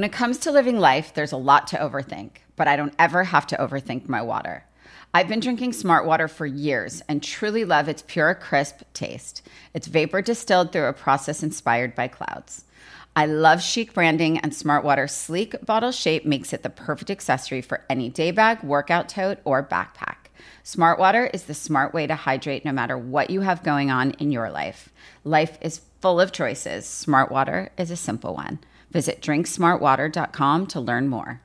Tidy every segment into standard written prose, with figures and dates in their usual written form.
When it comes to living life, there's a lot to overthink, but I don't ever have to overthink my water. I've been drinking Smart Water for years and truly love its pure, crisp taste. It's vapor distilled through a process inspired by clouds. I love chic branding, and Smart Water's sleek bottle shape makes it the perfect accessory for any day bag, workout tote, or backpack. Smart Water is the smart way to hydrate no matter what you have going on in your life. Life is full of choices. Smart Water is a simple one. Visit drinksmartwater.com to learn more.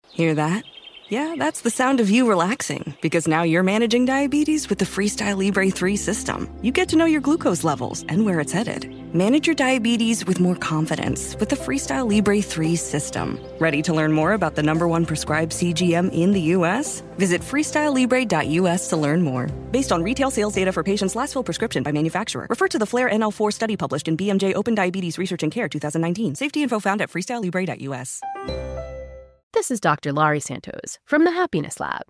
Hear that? Yeah, that's the sound of you relaxing, because now you're managing diabetes with the Freestyle Libre 3 system. You get to know your glucose levels and where it's headed. Manage your diabetes with more confidence with the Freestyle Libre 3 system. Ready to learn more about the #1 prescribed CGM in the U.S.? Visit freestylelibre.us to learn more. Based on retail sales data for patients' last filled prescription by manufacturer. Refer to the FLAIR NL4 study published in BMJ Open Diabetes Research and Care 2019. Safety info found at freestylelibre.us. This is Dr. Laurie Santos from the Happiness Lab.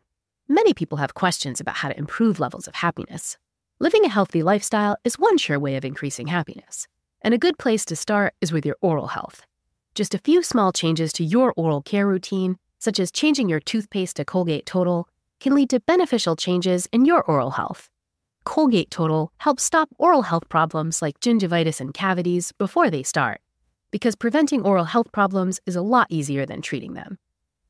Many people have questions about how to improve levels of happiness. Living a healthy lifestyle is one sure way of increasing happiness. And a good place to start is with your oral health. Just a few small changes to your oral care routine, such as changing your toothpaste to Colgate Total, can lead to beneficial changes in your oral health. Colgate Total helps stop oral health problems like gingivitis and cavities before they start, because preventing oral health problems is a lot easier than treating them.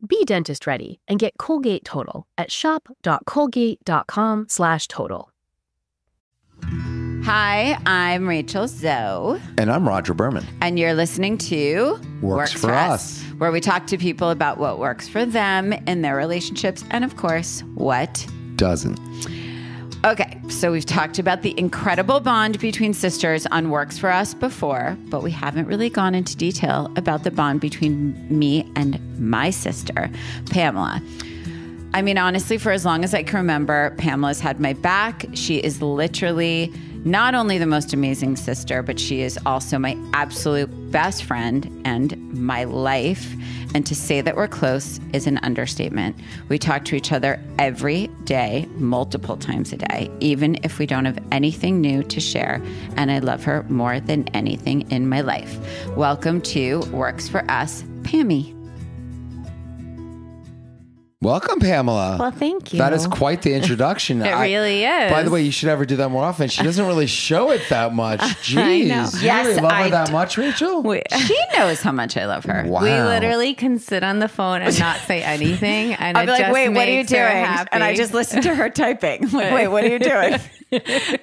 Be dentist ready and get Colgate Total at shop.colgate.com/total. Hi, I'm Rachel Zoe. And I'm Rodger Berman. And you're listening to Works for Us, where we talk to people about what works for them in their relationships and, of course, what doesn't. Okay, so we've talked about the incredible bond between sisters on Works for Us before, but we haven't really gone into detail about the bond between me and my sister, Pamela. I mean, honestly, for as long as I can remember, Pamela's had my back. She is literally not only the most amazing sister, but she is also my absolute best friend and my life. And to say that we're close is an understatement. We talk to each other every day, multiple times a day, even if we don't have anything new to share. And I love her more than anything in my life. Welcome to Works for Us, Pammy. Welcome, Pamela. Well, thank you. That is quite the introduction. It really is. By the way, you should ever do that more often. She doesn't really show it that much. Jeez. I know. You really love her that much, Rachel? She knows how much I love her. Wow. We literally can sit on the phone and not say anything. And I'll be like, wait, what are you doing? Happy. And I just listen to her typing. I'm like, wait, what are you doing?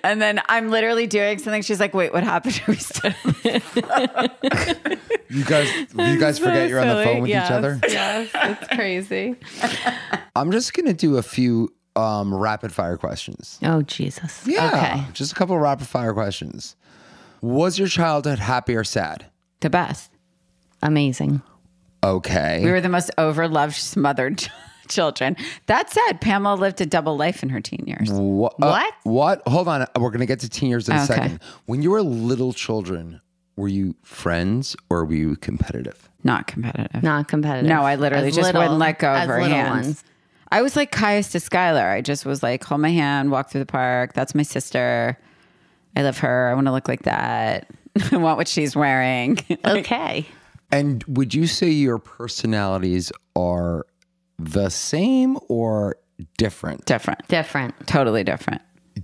And then I'm literally doing something. She's like, wait, what happened? We still You guys forget you're on the phone with each other? Yes, it's crazy. I'm just going to do a few rapid fire questions. Oh, Jesus. Yeah. Okay. Just a couple of rapid fire questions. Was your childhood happy or sad? the best. Amazing. Okay. We were the most overloved, smothered children. That said, Pamela lived a double life in her teen years. What? What? Hold on. We're going to get to teen years in a second. When you were little children, were you friends or were you competitive? Not competitive. Not competitive. No, I literally just wouldn't let go of her hands. Ones. I was like Caius to Skylar. I just was like, hold my hand, walk through the park. That's my sister. I love her. I want to look like that. I want what she's wearing. Okay. And would you say your personalities are the same or different? Different. Totally different.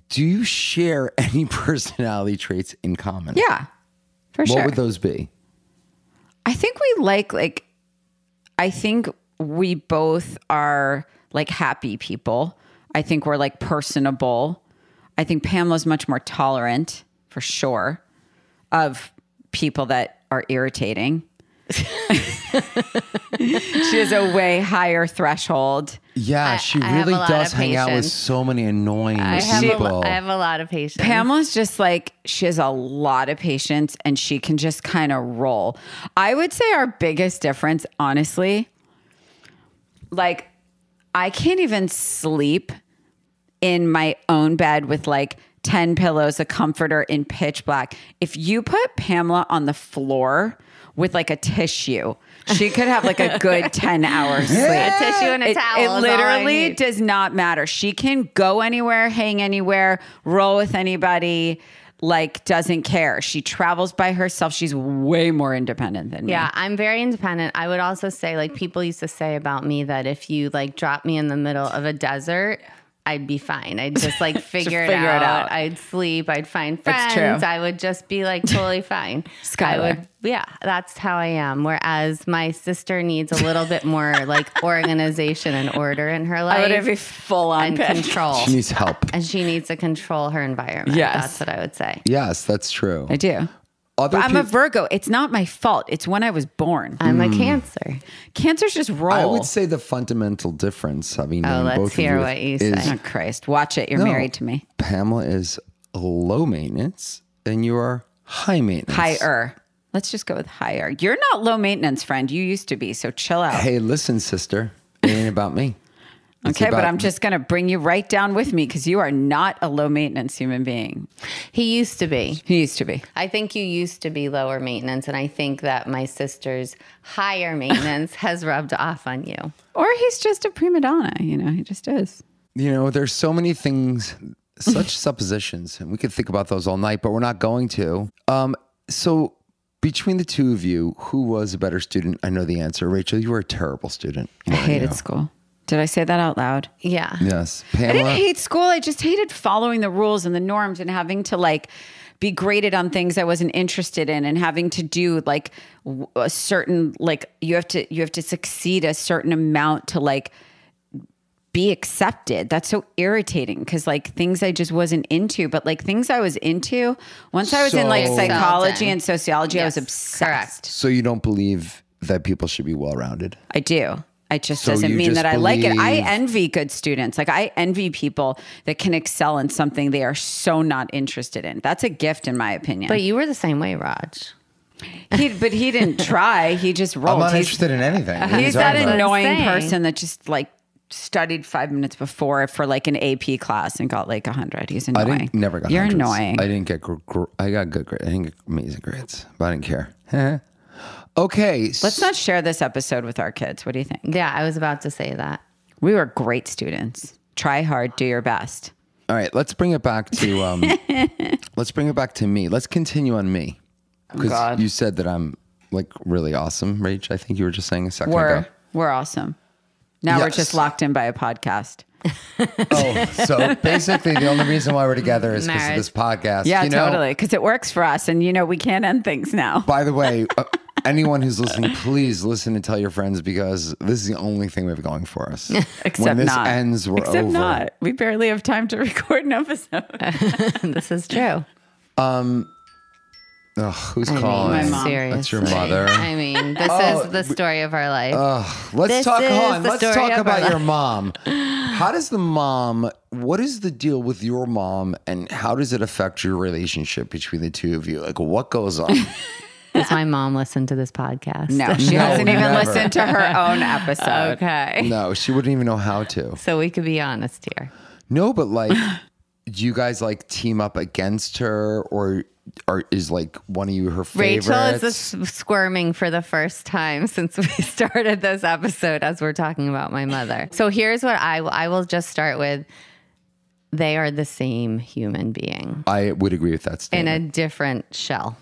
Do you share any personality traits in common? Yeah, for sure. What would those be? I think we I think we both are like happy people. I think we're like personable. I think Pamela's much more tolerant, for sure, of people that are irritating. She has a way higher threshold. Yeah, she really does hang out with so many annoying people. I have a lot of patience. Pamela's just like, she has a lot of patience and she can just kind of roll. I would say our biggest difference, honestly, like I can't even sleep in my own bed with like 10 pillows, a comforter in pitch black. If you put Pamela on the floor with like a tissue, she could have like a good 10 hours sleep. A tissue and a towel. It literally does not matter. She can go anywhere, hang anywhere, roll with anybody. like doesn't care. She travels by herself. She's way more independent than me. Yeah, I'm very independent. I would also say, like, people used to say about me that if you like drop me in the middle of a desert, I'd be fine. I'd just like figure it out. I'd sleep. I'd find friends. It's true. I would just be like totally fine. Skylar. Yeah, that's how I am. Whereas my sister needs a little bit more like organization and order in her life. I would have a full on and control. She needs help. And she needs to control her environment. Yes. That's what I would say. Yes, that's true. I do. Other But I'm a Virgo. It's not my fault. It's when I was born. I'm a Cancer. Cancers just roll. I would say the fundamental difference. I mean, let's both hear of you what you is say. Oh, Christ. Watch it. You're No. married to me. Pamela is low maintenance and you are high maintenance. Higher. Let's just go with higher. You're not low maintenance, friend. You used to be, so chill out. Hey, listen, sister. It ain't about me. It's Okay, but about- I'm just going to bring you right down with me because you are not a low maintenance human being. He used to be. He used to be. I think you used to be lower maintenance, and I think that my sister's higher maintenance has rubbed off on you. Or he's just a prima donna. You know, he just is. You know, there's so many things, such suppositions, and we could think about those all night, but we're not going to. So between the two of you, who was a better student? I know the answer. Rachel, you were a terrible student. I hated school. Did I say that out loud? Yeah. Yes. I Pamela. didn't hate school. I just hated following the rules and the norms and having to like be graded on things I wasn't interested in and having to do like a certain, like you have to succeed a certain amount to like be accepted. That's so irritating because like things I just wasn't into, but like things I was into, once I was in like So- psychology and sociology, I was Yes, obsessed. correct. So you don't believe that people should be well-rounded? I do. It just So doesn't you mean just that I like it. I believe- envy good students. Like I envy people that can excel in something they are so not interested in. That's a gift in my opinion. But you were the same way, Raj. But he didn't try. He just rolled. I'm not He's- interested in anything. What are you He's that talking about? annoying Saying. person that just like studied 5 minutes before for like an AP class and got like 100. He's I annoying. never got You're hundreds. annoying. I didn't get, I got good grades. I didn't get amazing grades, but I didn't care. Okay. Let's not share this episode with our kids. What do you think? Yeah, I was about to say that. We were great students. Try hard, do your best. All right, let's bring it back to let's bring it back to me. Let's continue on me. Because God. you said that I'm like really awesome, Rach. I think you were just saying a second ago. We're awesome. Now we're Yes. just locked in by a podcast. Oh, so basically the only reason why we're together is because of Marriage. this podcast. Yeah, You know, totally. Because it works for us. And, you know, we can't end things now. By the way, anyone who's listening, please listen and tell your friends because this is the only thing we have going for us. Except when this not. ends, we're Except over. not. We barely have time to record an episode. This is true. Ugh, who's I calling? my mean, mom. seriously. That's your mother. I mean, this is the story of our life. Let's This talk is on. the Let's story talk of about our your mom. How does the mom? What is the deal with your mom, and how does it affect your relationship between the two of you? Like, what goes on? Does my mom listen to this podcast? No, she No, hasn't even never. listened to her own episode. Okay. No, she wouldn't even know how to. So we could be honest here. No, but like, do you guys like team up against her, or is like one of you her favorites? Rachel is squirming for the first time since we started this episode as we're talking about my mother. So here's what I will just start with. They are the same human being I would agree with that in statement. a different shell.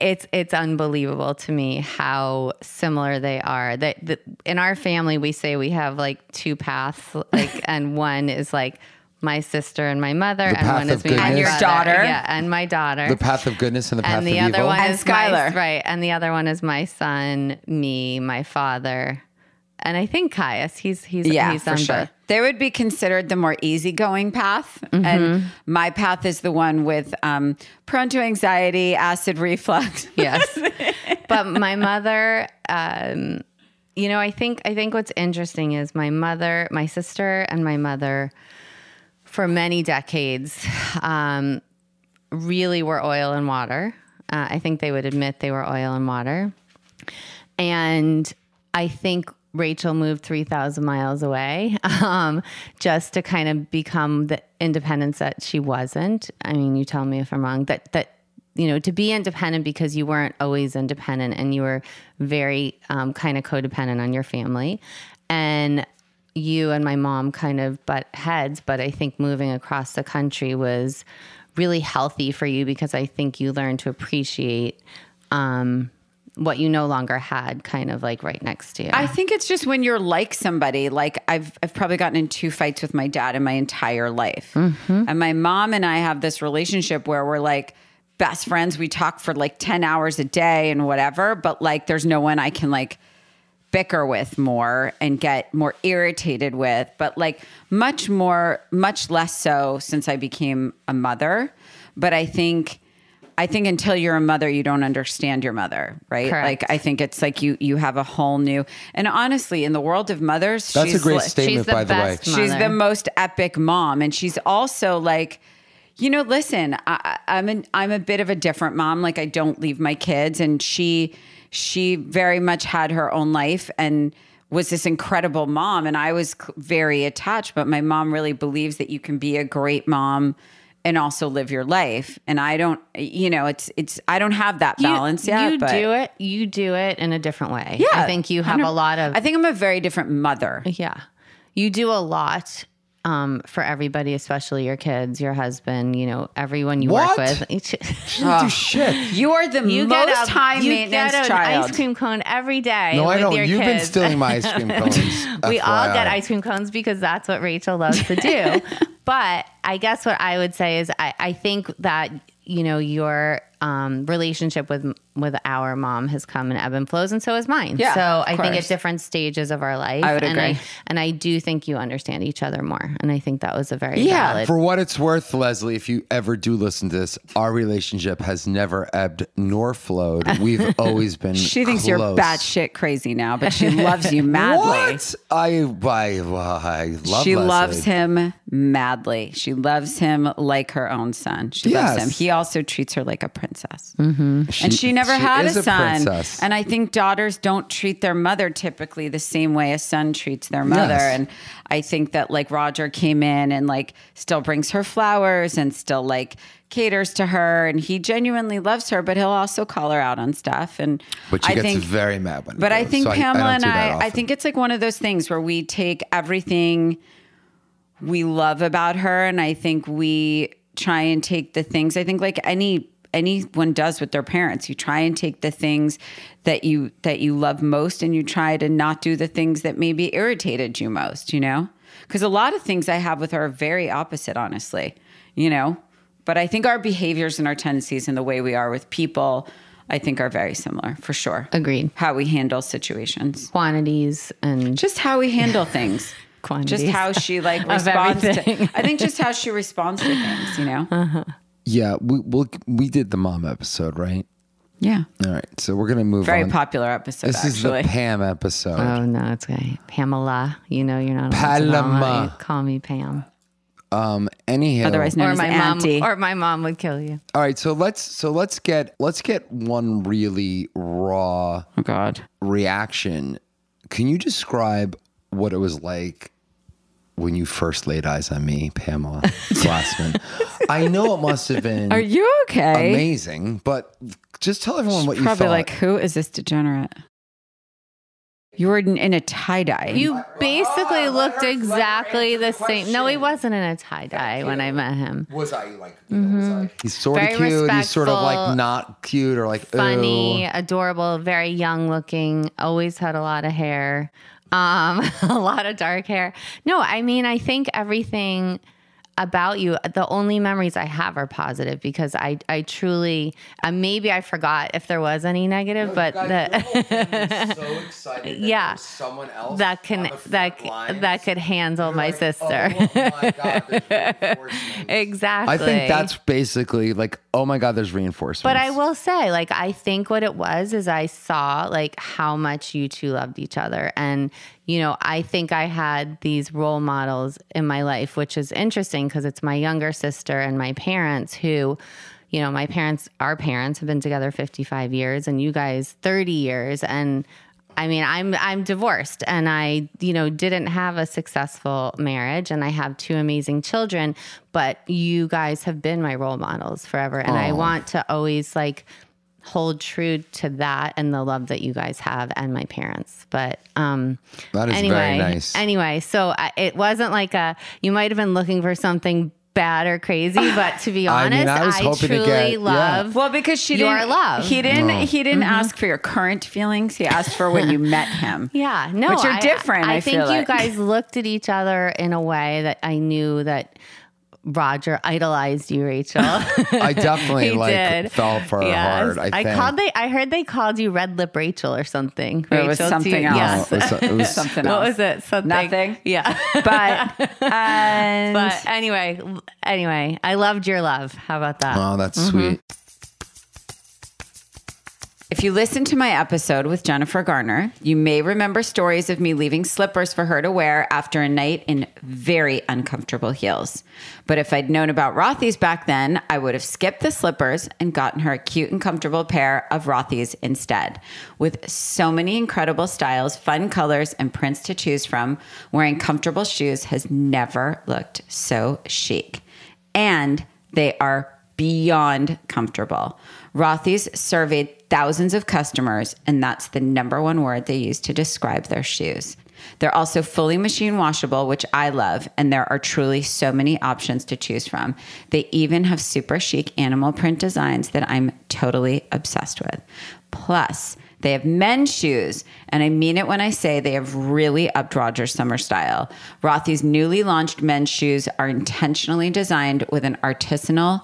It's unbelievable to me how similar they are. That in our family we say we have like two paths, like, and one is like my sister and my mother, and path one of is me and goodness. my And your brother. daughter. Yeah, and my daughter. The path of goodness and the path and the of other evil. one And is Skylar. right, and the other one is my son, me, my father, and I think Caius. He's Yeah, he's for on sure. both. They would be considered the more easygoing path. Mm-hmm. And my path is the one with prone to anxiety, acid reflux. Yes, but my mother. You know, I think what's interesting is my sister and my mother, for many decades, really were oil and water. I think they would admit they were oil and water. And I think Rachel moved 3,000 miles away just to kind of become the independence that she wasn't. I mean, you tell me if I'm wrong, that you know, to be independent because you weren't always independent and you were very kind of codependent on your family. And you and my mom kind of butt heads, but I think moving across the country was really healthy for you because I think you learned to appreciate what you no longer had kind of like right next to you. I think it's just when you're like somebody, like I've probably gotten in 2 fights with my dad in my entire life. And my mom and I have this relationship where we're like best friends. We talk for like 10 hours a day and whatever, but like there's no one I can like bicker with more and get more irritated with, but like much less so since I became a mother. But I think until you're a mother, you don't understand your mother, right? Correct. Like I think it's like you have a whole new, and honestly, in the world of mothers, That's a great she's statement, the by the way. best mother. she's the most epic mom, and she's also like, listen, I'm a bit of a different mom. Like I don't leave my kids, and she very much had her own life and was this incredible mom, and I was very attached. But my mom really believes that you can be a great mom and also live your life. And I don't, I don't have that balance yet. You do it in a different way. Yeah, I think you have a lot of, I think I'm a very different mother. yeah, you do a lot for everybody, especially your kids, your husband, everyone you work with. She didn't do shit. You are the most high maintenance an child. ice cream cone every day. No, I with don't. your You've been kids. stealing my ice cream cones. We all FYI. get ice cream cones because that's what Rachel loves to do. But I guess what I would say is I think that, your relationship with our mom has come in ebb and flows, and so is mine. Yeah, so I of think course. at different stages of our life. I would agree. And I do think you understand each other more. And I think that was a very Yeah. valid. For what it's worth, Leslie, if you ever do listen to this, our relationship has never ebbed nor flowed. We've always been She thinks close. you're batshit crazy now, but she loves you madly. What? I love She Leslie. loves him madly. She loves him like her own son. She Yes. loves him. He also treats her like a princess. And she never had is a son. princess. And I think daughters don't treat their mother typically the same way a son treats their mother. Yes. And I think that like Rodger came in and like still brings her flowers and still like caters to her, and he genuinely loves her, but he'll also call her out on stuff. And But she I gets think, very mad when but he I does. think So Pamela don't and do that I often. think it's like one of those things where we take everything we love about her, and I think we try and take the things, I think like anyone does with their parents, you try and take the things that you love most, and you try to not do the things that maybe irritated you most, because a lot of things I have with her are very opposite, honestly, but I think our behaviors and our tendencies and the way we are with people, I think are very similar, for sure. Agreed. How we handle situations, Quantities and just how we handle things. quantities. Just how she like Of responds to, everything. I think just how she responds to things, Yeah, we did the mom episode, right? Yeah. All right, so we're gonna move Very on. popular episode, This is actually. the Pam episode. Oh no, it's okay. Pamela, you're not allowed to Paloma. call me Pam. Anyhow, Otherwise known Or as my Auntie. mom, or my mom would kill you. all right, so let's get one really raw Oh, God. reaction. Can you describe what it was like when you first laid eyes on me, Pamela Glassman? I know it must have been Are you okay? amazing, but just tell everyone what you Probably thought. like, who is this degenerate? You were in a tie-dye. You basically looked exactly the same. No, he wasn't in a tie-dye when I met him. Was I like? Was I? He's sort of Very cute. He's sort of like respectful, not cute or like Funny, ooh. adorable, very young looking, always had a lot of hair, a lot of dark hair. No, I mean, I think everything about you, the only memories I have are positive because I truly, maybe I forgot if there was any negative, but so excited yeah, someone else that could handle my sister. Oh my God, there's reinforcements. Exactly. I think that's basically like, oh my God, there's reinforcements. But I will say, like, I think what it was is I saw like how much you two loved each other. And, I think I had these role models in my life, which is interesting because it's my younger sister and my parents who, our parents have been together 55 years and you guys 30 years. And I mean, I'm divorced and I, didn't have a successful marriage and I have 2 amazing children, but you guys have been my role models forever. And I want to always like hold true to that and the love that you guys have and my parents. But That is very nice. Anyway, so it wasn't like you might have been looking for something bad or crazy, but to be honest, I was hoping to truly get- love. Well, because she your didn't love. He didn't ask for your current feelings. He asked for when you met him. Yeah, no, which are different. I think feel you like. guys looked at each other in a way that I knew that Rodger idolized you, Rachel. I definitely He did. fell for her Yes. hard. I heard they called you Red Lip Rachel or something. It was Rachel, something else. Yes. It was Something What else. was it? Something. Nothing. Yeah. But But anyway, I loved your love. How about that? Oh, that's sweet. if you listen to my episode with Jennifer Garner, you may remember stories of me leaving slippers for her to wear after a night in very uncomfortable heels. But if I'd known about Rothy's back then, I would have skipped the slippers and gotten her a cute and comfortable pair of Rothy's instead. With so many incredible styles, fun colors, and prints to choose from, wearing comfortable shoes has never looked so chic. And they are beyond comfortable. Rothy's surveyed thousands of customers, and that's the number one word they use to describe their shoes. They're also fully machine washable, which I love, and there are truly so many options to choose from. They even have super chic animal print designs that I'm totally obsessed with. Plus, they have men's shoes, and I mean it when I say they have really upped Rodger's summer style. Rothy's newly launched men's shoes are intentionally designed with an artisanal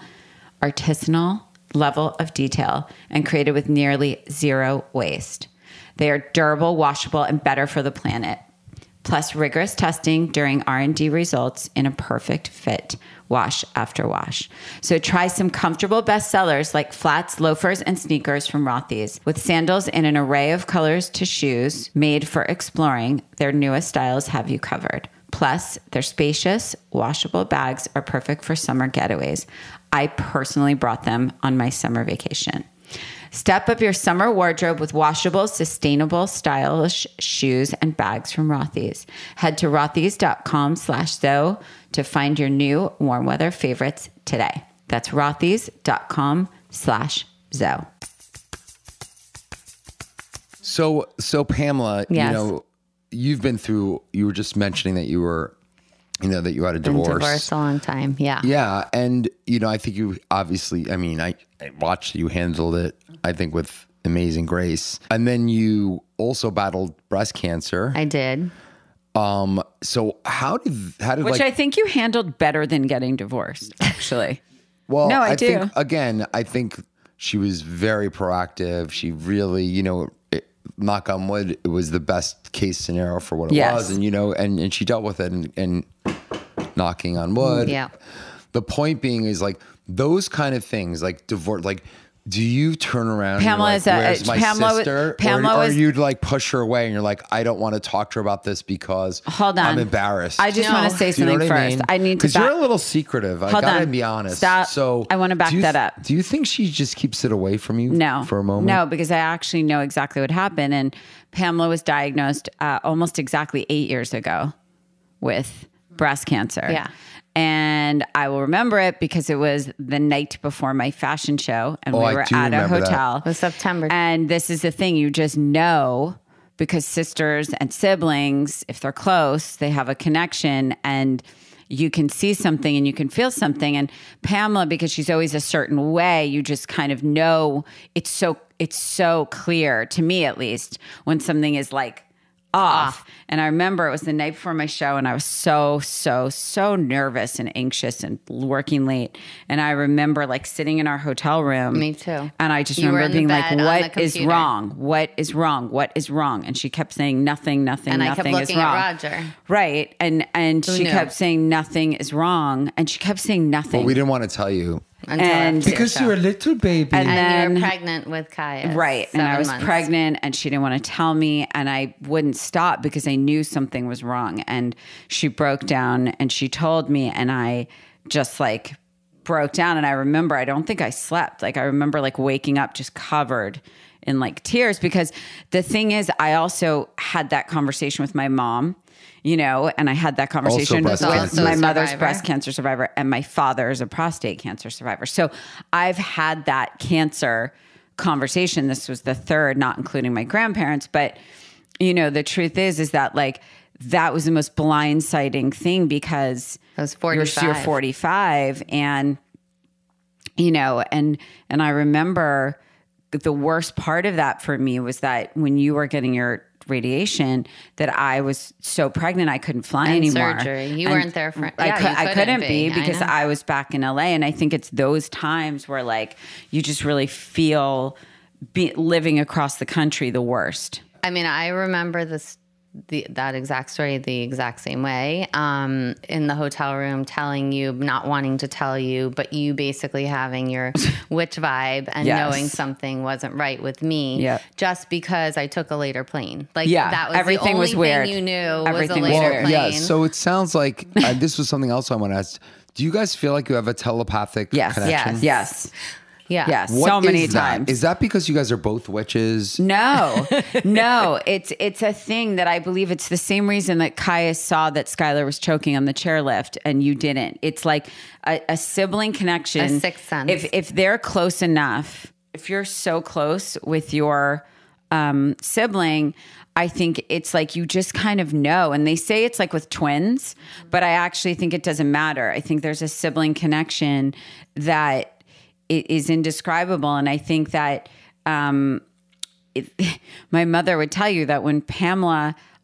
level of detail and created with nearly zero waste. They are durable, washable, and better for the planet. Plus rigorous testing during R&D results in a perfect fit wash after wash. So try some comfortable bestsellers like flats, loafers, and sneakers from Rothy's. With sandals in an array of colors to shoes made for exploring, their newest styles have you covered. Plus, their spacious, washable bags are perfect for summer getaways. I personally brought them on my summer vacation. Step up your summer wardrobe with washable, sustainable, stylish shoes and bags from Rothy's. Head to rothys.com/Zoe to find your new warm weather favorites today. That's rothys.com/Zoe. So Pamela, Yes. you know, you were just mentioning that you were, that you had a Been divorce. divorced a long time. Yeah. Yeah. And, I think you obviously, I watched you handled it, I think, with amazing grace. And then you also battled breast cancer. I did. So how did Which I think you handled better than getting divorced, actually. well, No, I do. think, again, I think she was very proactive. She really, knock on wood, it was the best case scenario for what it Yes. was. And, and she dealt with it and knocking on wood. Yeah. The point being is like those kind of things, like divorce, like, do you turn around Pamela and is you're like, where's my sister? Pamela or was- you'd like push her away and you're like, I don't want to talk to her about this because Hold on. I'm embarrassed. I just No. want to say Do you know something what first. mean? I need to Because you're a little secretive. I Hold gotta on. be honest. Stop. So I wanna back do you that up. Do you think she just keeps it away from you No. for a moment? No, because I actually know exactly what happened. And Pamela was diagnosed almost exactly 8 years ago with breast cancer. Yeah. And I will remember it because it was the night before my fashion show and Oh, we I were do at a remember that. hotel. It was September. And this is the thing, you just know because sisters and siblings, if they're close, they have a connection and you can see something and you can feel something. And Pamela, because she's always a certain way, you just kind of know it's so clear to me, at least, when something is like off. And I remember it was the night before my show and I was so nervous and anxious and working late. And I remember like sitting in our hotel room. Me too. And I just You were remember in the being like, bed on what the is computer. wrong? What is wrong? What is wrong? And she kept saying nothing And I kept nothing is looking wrong. at Rodger. Right. And she knew? kept saying nothing is wrong. And she kept saying nothing. But we didn't want to tell you. Until And- after your Because show. you're a little baby. And And then- you were pregnant with Kaya. Right. And I 7 was months. pregnant and she didn't want to tell me. And I wouldn't stop because I knew something was wrong. And she broke down and she told me and I just like broke down. And I remember, I don't think I slept. Like I remember like waking up just covered in like tears because the thing is, I also had that conversation with my mom. And I had that conversation with breast cancer. my mother's survivor. breast cancer survivor and my father is a prostate cancer survivor. So I've had that cancer conversation. This was the third, not including my grandparents. But, you know, the truth is that like, that was the most blindsiding thing because I was 45. You're 45 and, you know, and I remember the worst part of that for me was that when you were getting your radiation, that I was so pregnant I couldn't fly anymore. Surgery. You weren't there for I couldn't be because I was back in LA. And I think it's those times where like you just really feel living across the country the worst. I mean, I remember that exact story the exact same way, in the hotel room telling you, not wanting to tell you, but you basically having your witch vibe and knowing something wasn't right with me just because I took a later plane. Like that was everything the only was weird. thing you knew Everything was a later plane. Yeah, so it sounds like this was something else I want to ask. Do you guys feel like you have a telepathic connection? Yes. Yeah. Yes. What so many is that? times. Is that because you guys are both witches? No, it's a thing that I believe it's the same reason that Kaya saw that Skylar was choking on the chairlift and you didn't. It's like a sibling connection. A sixth sense. If they're close enough, if you're so close with your sibling, I think it's like you just kind of know. And they say it's like with twins, but I actually think it doesn't matter. I think there's a sibling connection that it is indescribable. And I think that my mother would tell you that when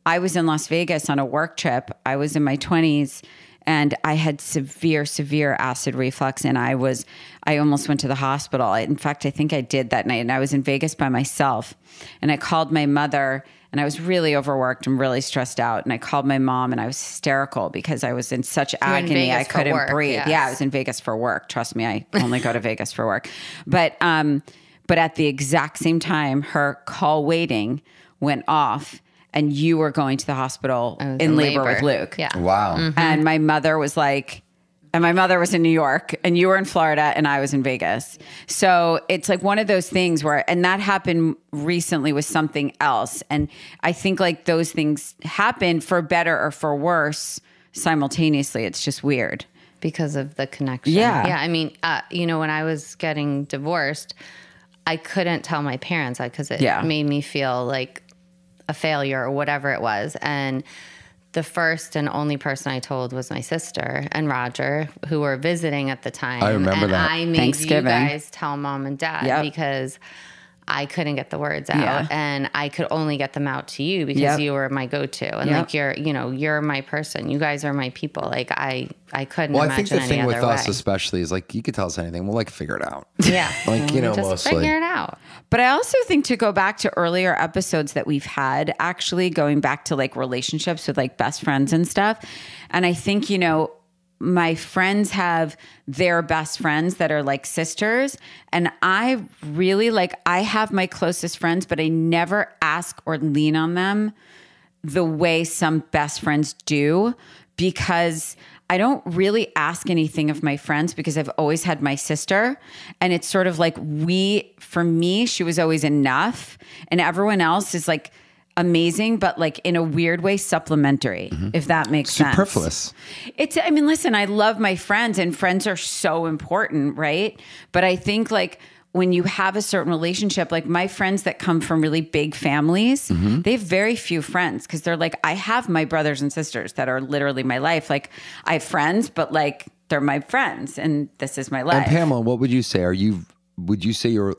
I was in Las Vegas on a work trip, I was in my 20s and I had severe acid reflux. And I almost went to the hospital. In fact, I think I did that night. And I was in Vegas by myself. And I called my mother and I was really overworked and really stressed out. And I called my mom and I was hysterical because I was in such agony. I couldn't breathe. Yes. Yeah, I was in Vegas for work. Trust me, I only go to Vegas for work. But at the exact same time, her call waiting went off and you were going to the hospital in labor with Luke. Yeah. Wow. Mm-hmm. And my mother was like, and my mother was in New York and you were in Florida and I was in Vegas. So it's like one of those things where, and that happened recently with something else. And I think like those things happen for better or for worse simultaneously. It's just weird. Because of the connection. Yeah. Yeah. I mean, you know, when I was getting divorced, I couldn't tell my parents because it made me feel like a failure or whatever it was. And the first and only person I told was my sister and Rodger, who were visiting at the time. I remember that. I made you guys tell mom and dad because I couldn't get the words out and I could only get them out to you because you were my go-to. And like, you're my person. You guys are my people. Like I couldn't imagine any other way. I think the thing with us especially is like, you could tell us anything. We'll like figure it out. Yeah. Like, you know, just mostly. figure it out. But I also think to go back to earlier episodes that we've had, actually going back to like relationships with like best friends and stuff. And I think, you know, my friends have their best friends that are like sisters. And I really I have my closest friends, but I never ask or lean on them the way some best friends do because I don't really ask anything of my friends because I've always had my sister. And it's sort of like for me, she was always enough. And everyone else is like amazing, but like in a weird way, supplementary, if that makes sense. Superfluous. I mean, listen, I love my friends and friends are so important, right? But I think like when you have a certain relationship, like my friends that come from really big families, they have very few friends because they're like, I have my brothers and sisters that are literally my life. Like I have friends, but like they're my friends and this is my life. And Pamela, what would you say? Would you say you're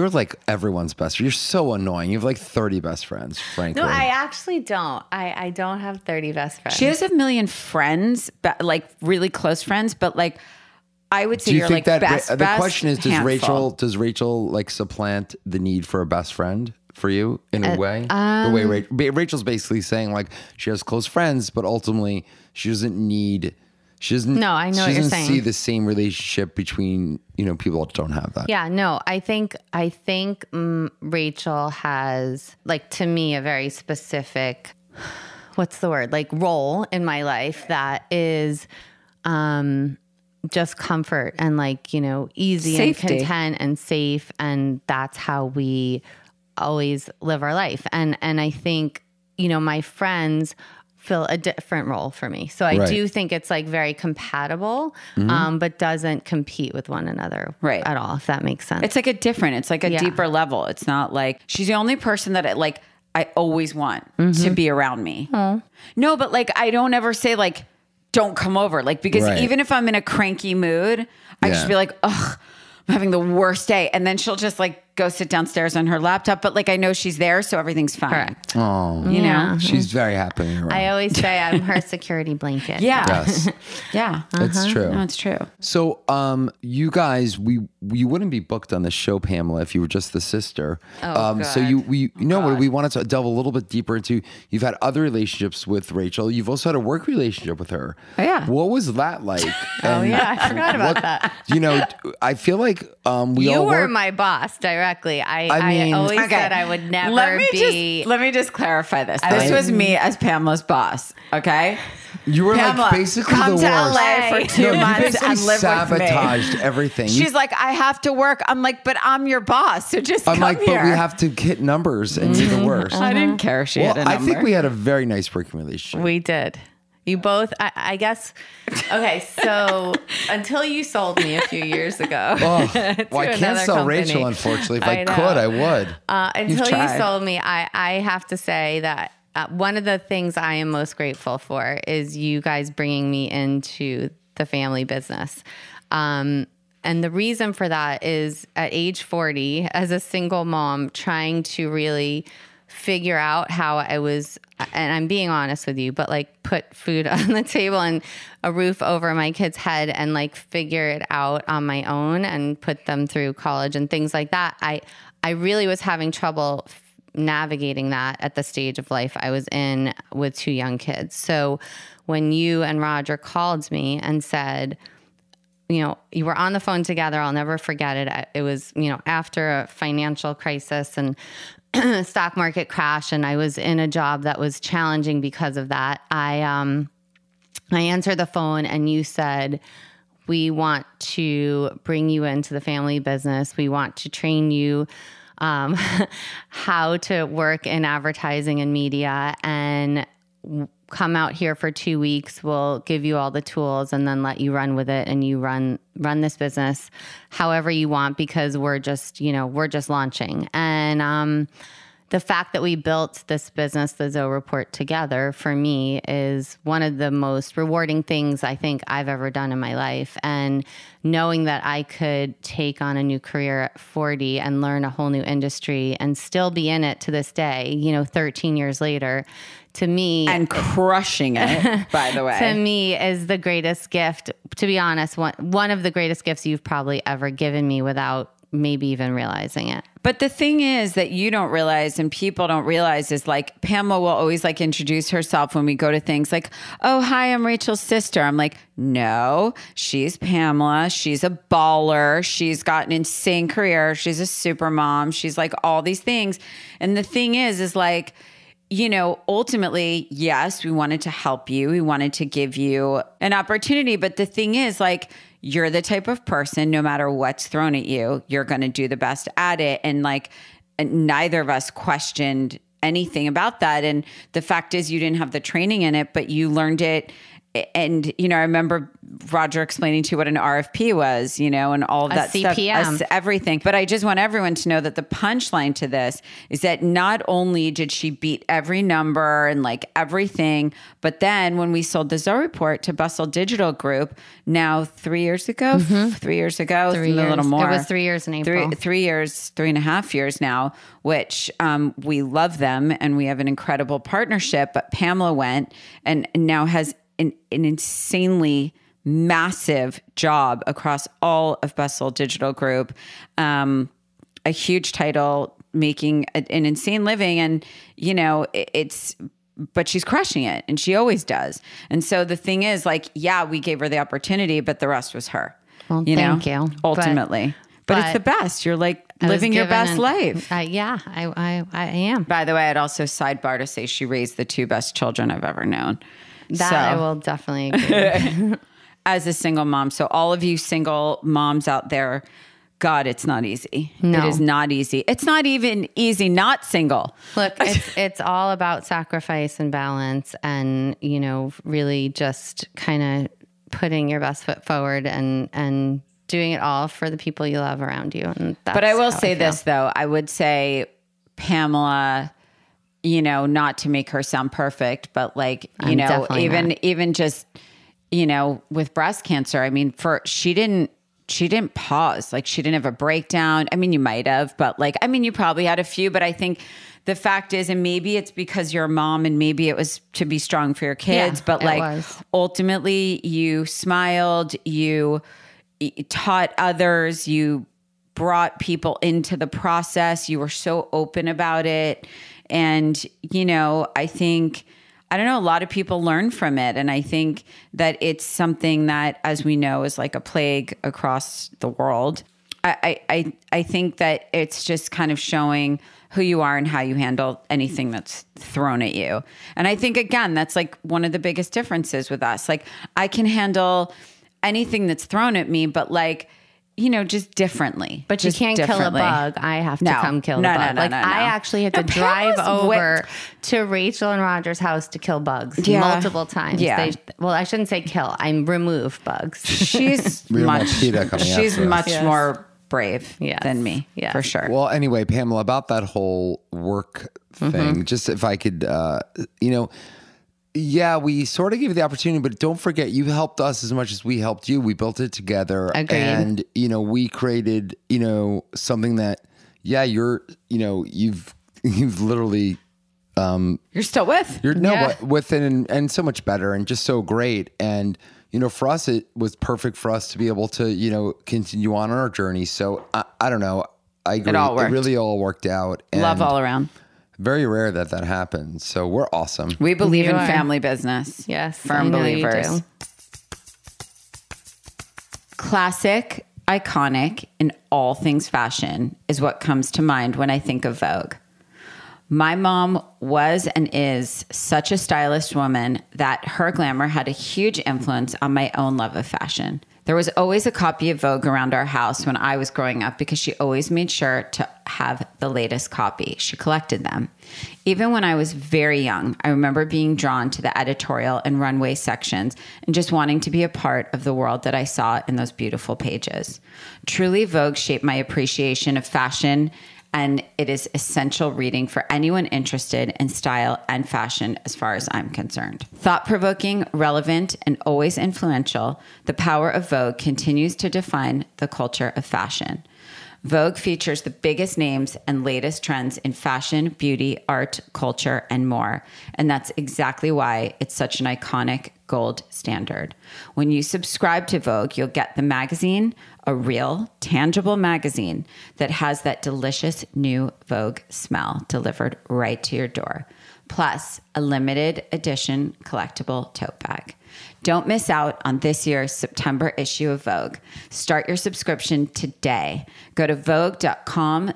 like everyone's best. You're so annoying. You have like 30 best friends, frankly. No, I actually don't. I don't have 30 best friends. She has a million friends, like really close friends, but like I would say you're like best. The question is, handful. does Rachel like supplant the need for a best friend for you in a way? The way Rachel's basically saying like she has close friends, but ultimately she doesn't need. No, I know what you're saying. She doesn't see the same relationship between, you know, people that don't have that. Yeah, no, I think Rachel has, like, to me, a very specific, what's the word? Like role in my life that is just comfort and like, you know, easy Safety. and content and safe. And that's how we always live our life. And I think, you know, my friends fill a different role for me. So I do think it's like very compatible, but doesn't compete with one another at all, if that makes sense. It's like it's like a deeper level. It's not like she's the only person that I always want to be around me. No, but like, I don't ever say like, don't come over. Like, because even if I'm in a cranky mood, I just be like, ugh, I'm having the worst day. And then she'll just like go sit downstairs on her laptop. But like, I know she's there, so everything's fine. Correct. Oh, you know? She's very happy around. I always say I'm her security blanket. Yes. Yeah. It's true. No, it's true. So, you guys, you wouldn't be booked on the show, Pamela, if you were just the sister. So we wanted to delve a little bit deeper into. You've had other relationships with Rachel. You've also had a work relationship with her. Oh, yeah. What was that like? I forgot about that. You know, I feel like you were my boss directly. I always said I would never be. Let me just clarify this. This was me as Pamela's boss. Okay. You were Pamela, like basically come the to worst. LA for 2 months and live sabotaged with me. everything. She's like, I have to work. I'm like, but I'm your boss, so just come here. But we have to hit numbers, and you're the worst. I didn't care. She had a number. I think we had a very nice working relationship. We did. You both, I guess. Okay, so until you sold me a few years ago. Well, I can't sell Rachel, unfortunately. If I could, I would. Until you sold me, I have to say that one of the things I am most grateful for is you guys bringing me into the family business. And the reason for that is at age 40, as a single mom, trying to really figure out how I was, and I'm being honest with you, but like put food on the table and a roof over my kid's head and like figure it out on my own and put them through college and things like that. I really was having trouble navigating that at the stage of life I was in with 2 young kids. So when you and Rodger called me and said, you know, you were on the phone together, I'll never forget it. It was, you know, after a financial crisis and stock market crash, and I was in a job that was challenging because of that. I answered the phone and you said, we want to bring you into the family business. We want to train you how to work in advertising and media, and come out here for 2 weeks. We'll give you all the tools and then let you run with it, and you run this business however you want, because we're just launching. And the fact that we built this business, the Zoe Report, together, for me is one of the most rewarding things I think I've ever done in my life. And knowing that I could take on a new career at 40 and learn a whole new industry and still be in it to this day, 13 years later, to me, and crushing it, by the way, to me is the greatest gift. To be honest, one of the greatest gifts you've probably ever given me without maybe even realizing it. But the thing is that you don't realize and people don't realize is like Pamela will always like introduce herself when we go to things like, oh, hi, I'm Rachel's sister. I'm like, no, she's Pamela. She's a baller. She's got an insane career. She's a super mom. She's like all these things. And the thing is like, ultimately, yes, we wanted to help you. We wanted to give you an opportunity. But the thing is, like, you're the type of person, no matter what's thrown at you, you're going to do the best at it. And like, neither of us questioned anything about that. And the fact is, you didn't have the training in it, but you learned it. And, I remember Rodger explaining to you what an RFP was, and all of that CPM. stuff, everything. But I just want everyone to know that the punchline to this is that not only did she beat every number and like everything, but then when we sold the Zoe Report to Bustle Digital Group, now 3 years ago, a little more. It was 3 years in April. 3.5 years now, which we love them and we have an incredible partnership. But Pamela went and now has an insanely massive job across all of Bustle Digital Group, a huge title, making an insane living. And, but she's crushing it and she always does. And so the thing is like, yeah, we gave her the opportunity, but the rest was her, thank you. Ultimately. But it's the best. You're like living your best life. Yeah, I am. By the way, I'd also sidebar to say she raised the 2 best children I've ever known. I will definitely agree. As a single mom. So all of you single moms out there, God, it's not easy. No. It is not easy. It's not even easy not single. Look, it's all about sacrifice and balance and, you know, really just kind of putting your best foot forward and doing it all for the people you love around you. And that's But I will how say feel. this, though. I would say Pamela, you know, not to make her sound perfect, but like, you I'm know, definitely even just, you know, with breast cancer, I mean, she didn't pause. Like, she didn't have a breakdown. I mean, you might have, but like, I mean, you probably had a few, but I think the fact is, and maybe it's because you're a mom and maybe it was to be strong for your kids, but it like was. ultimately you smiled, you taught others, you brought people into the process. You were so open about it. And, you know, I don't know, a lot of people learn from it. And I think that it's something that, as we know, is like a plague across the world. I think that it's just kind of showing who you are and how you handle anything that's thrown at you. And I think, again, that's like one of the biggest differences with us. Like, I can handle anything that's thrown at me, but like, you know, just differently. But you Just can't differently. kill a bug. I have to No. come kill No, the no, bug. no, Like no, I no. actually had to No, drive Pamela's over whipped. to Rachel and Rodger's house to kill bugs Yeah. multiple times. Yeah. Well, I shouldn't say kill. I remove bugs. She's We don't want much, PETA coming she's after us. much Yes. more brave Yes. than me, Yes. for sure. Well, anyway, Pamela, about that whole work thing, just if I could, you know, yeah, we sort of gave you the opportunity, but don't forget, you helped us as much as we helped you. We built it together. Agreed. And, you know, we created, you know, something that, yeah, you're, you know, you've literally, You're still with. but with it and so much better and just so great. And, you know, for us, it was perfect for us to be able to, you know, continue on our journey. So I don't know. I agree. all worked. It really all worked out. And Love all around. very rare that happens. So we're awesome. We believe You in are. family business. Yes, Firm I know you believers. do. Classic, iconic in all things fashion is what comes to mind when I think of Vogue. My mom was and is such a stylish woman that her glamour had a huge influence on my own love of fashion. There was always a copy of Vogue around our house when I was growing up because she always made sure to have the latest copy. She collected them. Even when I was very young, I remember being drawn to the editorial and runway sections and just wanting to be a part of the world that I saw in those beautiful pages. Truly, Vogue shaped my appreciation of fashion, and it is essential reading for anyone interested in style and fashion as far as I'm concerned. Thought-provoking, relevant, and always influential, the power of Vogue continues to define the culture of fashion. Vogue features the biggest names and latest trends in fashion, beauty, art, culture, and more. And that's exactly why it's such an iconic gold standard. When you subscribe to Vogue, you'll get the magazine, a real, tangible magazine that has that delicious new Vogue smell delivered right to your door. Plus, a limited edition collectible tote bag. Don't miss out on this year's September issue of Vogue. Start your subscription today. Go to vogue.com/Zoe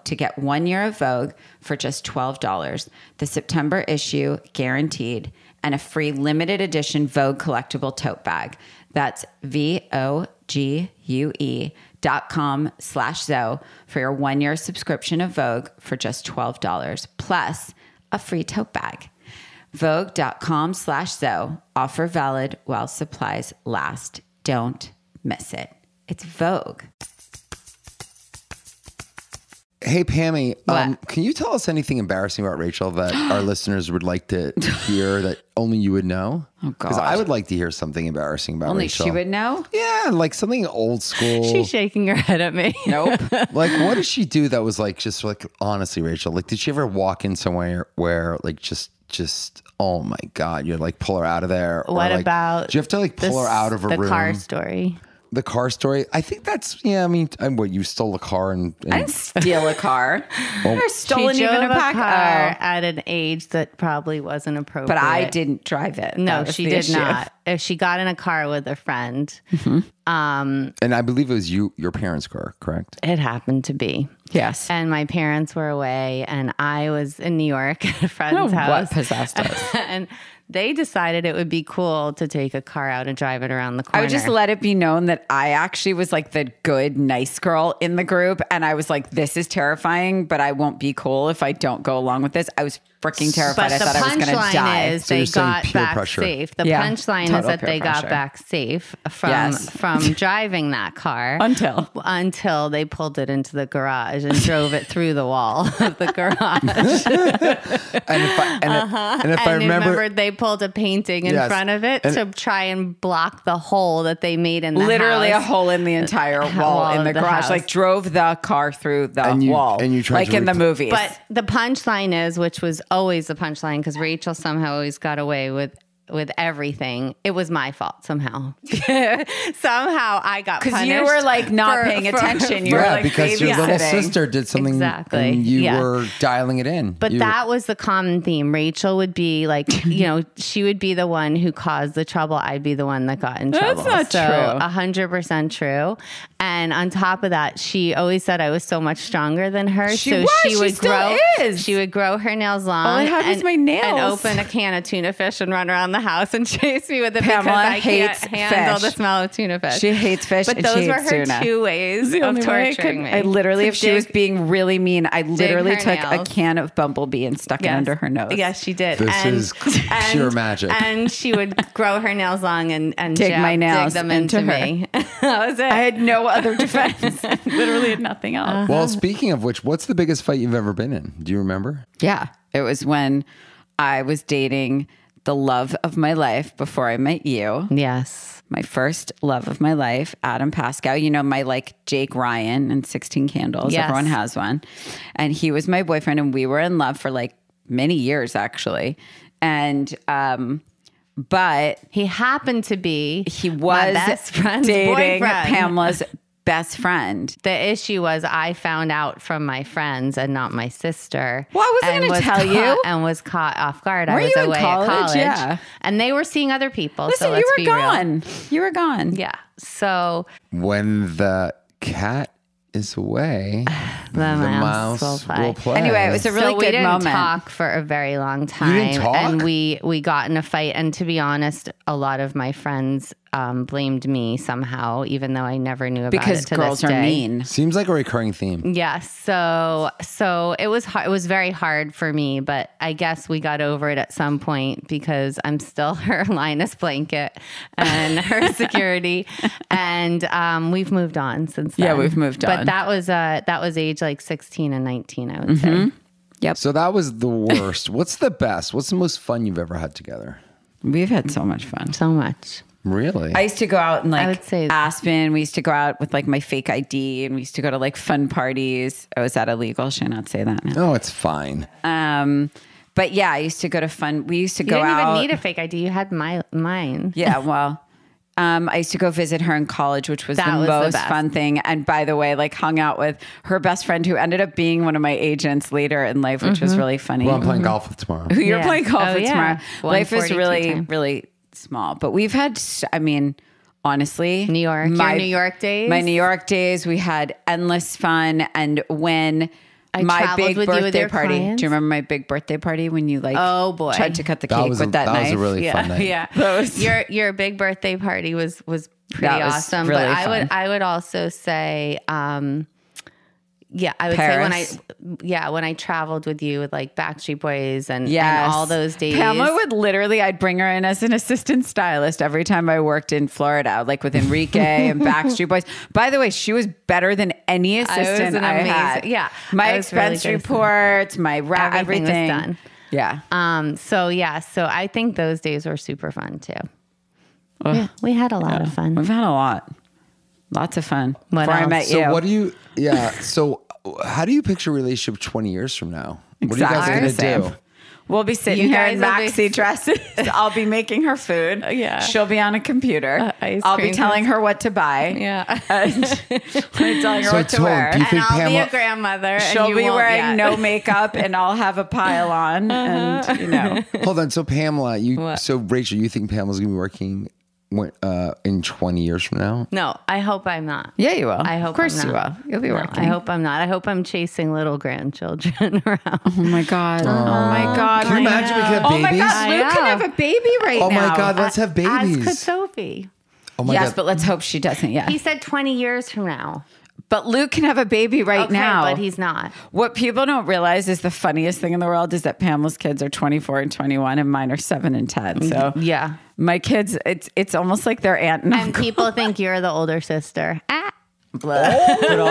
to get 1 year of Vogue for just $12. The September issue guaranteed, and a free limited edition Vogue collectible tote bag. That's vogue.com/Zoe for your 1 year subscription of Vogue for just $12, plus a free tote bag. Vogue.com/Zoe. Offer valid while supplies last. Don't miss it. It's Vogue. Hey, Pammy, What? can you tell us anything embarrassing about Rachel that our listeners would like to hear that only you would know? Oh, Because God. I would like to hear something embarrassing about Only Rachel. she would know? Yeah, like something old school. She's shaking her head at me. Nope. Like, what did she do that was like, just like, honestly, Rachel, like, did she ever walk in somewhere where like just, oh my God, you'd like pull her out of there? Or, What like, about do you have to like pull her out of a the room? car story? The car story. I think that's, yeah, I mean, what, you stole a car and I didn't steal a car. Or stolen She even drove a pack. car Oh. at an age that probably wasn't appropriate. But I didn't drive it. No, That was she the did issue. not. If she got in a car with a friend, I believe it was your parents' car, correct? it happened to be. Yes. And my parents were away, and I was in New York at a friend's house. What possessed us? And they decided it would be cool to take a car out and drive it around the corner. I would just let it be known that I actually was like the good, nice girl in the group. And I was like, this is terrifying, but I won't be cool if I don't go along with this. I was freaking terrified. But I the thought I was going to die. punchline is So they you're saying got peer back pressure. safe. The Yeah, punchline is total that peer they got pressure. back safe from Yes. driving that car Until they pulled it into the garage and drove it through the wall of the garage. And if I And remember, they pulled a painting in Yes. front of it And- to try and block the hole that they made in the literally house. a hole in the entire wall in of the the garage. house. Like drove the car through the And you- wall. and you tried like to in the movies. But the punchline is, which was always the punchline, because Rachel somehow always got away with everything. It was my fault somehow. Somehow I got punished. because you were like not paying attention. You were yeah, like because your little babysitting. sister did something Exactly. and you Yeah. were dialing it in. But You- that was the common theme. Rachel would be like, she would be the one who caused the trouble. I'd be the one that got in trouble. That's not true. 100% true. And on top of that, she always said I was so much stronger than her. She so was. she She would still grow. is. She would grow her nails long. All I have is my nails. And open a can of tuna fish and run around the house and chase me with it Pamela because I hates can't handle fish. the smell of tuna fish. She hates fish But and those she were hates her tuna. two ways The of only way torturing me. I literally, To if she was dig- being really mean, I literally her took a nails. can of Bumblebee and stuck it Yes. under her nose. Yes, she did. This is pure magic. And she would grow her nails long and Dig my nails dig them into into her. me. That was it. I had no other defense. Literally had nothing else. well, speaking of which, what's the biggest fight you've ever been in? Do you remember? Yeah. It was when I was dating the love of my life before I met you. Yes. My first love of my life, Adam Pascal. You know, my like Jake Ryan and 16 Candles. Yes. Everyone has one. And he was my boyfriend, and we were in love for like many years, actually. And, but He happened to be he my was best friend's dating boyfriend. Pamela's best friend. The issue was I found out from my friends and not my sister. Well, I wasn't and gonna was tell caught- you. And was caught off guard. Were I was you in away college? at college. Yeah. And they were seeing other people. Listen, so let's you were be real. gone. You were gone. Yeah. So When the cat is away, the mouse will play. Anyway, it was a really so we good didn't moment. talk for a very long time. didn't talk? And we got in a fight. And to be honest, a lot of my friends blamed me somehow, even though I never knew about Because it to girls this are day. mean. seems like a recurring theme. Yeah, so it was hard, it was very hard for me, but I guess we got over it at some point because I'm still her Linus blanket and her security, and we've moved on since then. Yeah, we've moved on. But that was age like 16 and 19, I would say. So that was the worst. What's the best? What's the most fun you've ever had together? We've had so much fun. So much. Really? I used to go out and I like would say- Aspen. We used to go out with like my fake ID, and we used to go to like fun parties. Oh, is that illegal? Should I not say that now? Oh, it's fine. But yeah, I used to go to fun. We used to You go didn't out. even need a fake ID. You had mine. Yeah, well, I used to go visit her in college, which was That the was the most best. fun thing. And by the way, like hung out with her best friend who ended up being one of my agents later in life, which was really funny. Well, I'm playing golf with tomorrow. Who you're Yeah. playing golf Oh, with yeah. tomorrow. Life is 142 really, time. really small. But we've had, I mean, honestly, New York. Your New York days? My New York days, we had endless fun. And when I my traveled big with you with birthday your party, clients? do you remember my big birthday party when you like, Oh, boy. tried to cut the That cake was with that that knife? was a really fun night. Yeah. That was- Your big birthday party was pretty That was awesome. really but fun. I would also say I would Paris. say when I traveled with you with like Backstreet Boys and Yes. all those days. Pamela would literally, I'd bring her in as an assistant stylist every time I worked in Florida, like with Enrique and Backstreet Boys. By the way, she was better than any assistant an I amazing- had. yeah, My I was really expense good. reports, my Everything was everything. done. Yeah. So I think those days were super fun too. We had a lot of fun. We've had a lot. Lots of fun. What Before I else? met So you. what do you? Yeah. So how do you picture a relationship 20 years from now? What are you guys Exactly gonna the same. do? We'll be sitting You here in guys will be- maxi dresses. I'll be making her food. Yeah. She'll be on a computer. Ice I'll be cream. telling her what to buy. Yeah. And telling her So what to Tone, wear. do you And think I'll be Pamela? a grandmother. and She'll you be won't wearing yet. no makeup, and I'll have a pile on, and you know. Hold on. So Pamela, What? so Rachel, you think Pamela's gonna be working in 20 years from now? No, I hope I'm not. Yeah, you will. I hope Of course I'm you not. will. You'll be No, working. I hope I'm not. I hope I'm chasing little grandchildren around. Oh my God. Oh my God. Can you imagine we could have Oh my babies? God. Luke can have a baby right Oh now. my God, let's have As could babies. Sophie. Oh my Yes, God. but let's hope she doesn't yet. He said 20 years from now. But Luke can have a baby right Okay, now. but he's not. What people don't realize is the funniest thing in the world is that Pamela's kids are 24 and 21 and mine are 7 and 10. So Yeah. my kids, it's almost like their aunt and And uncle. people think you're the older sister. Ah.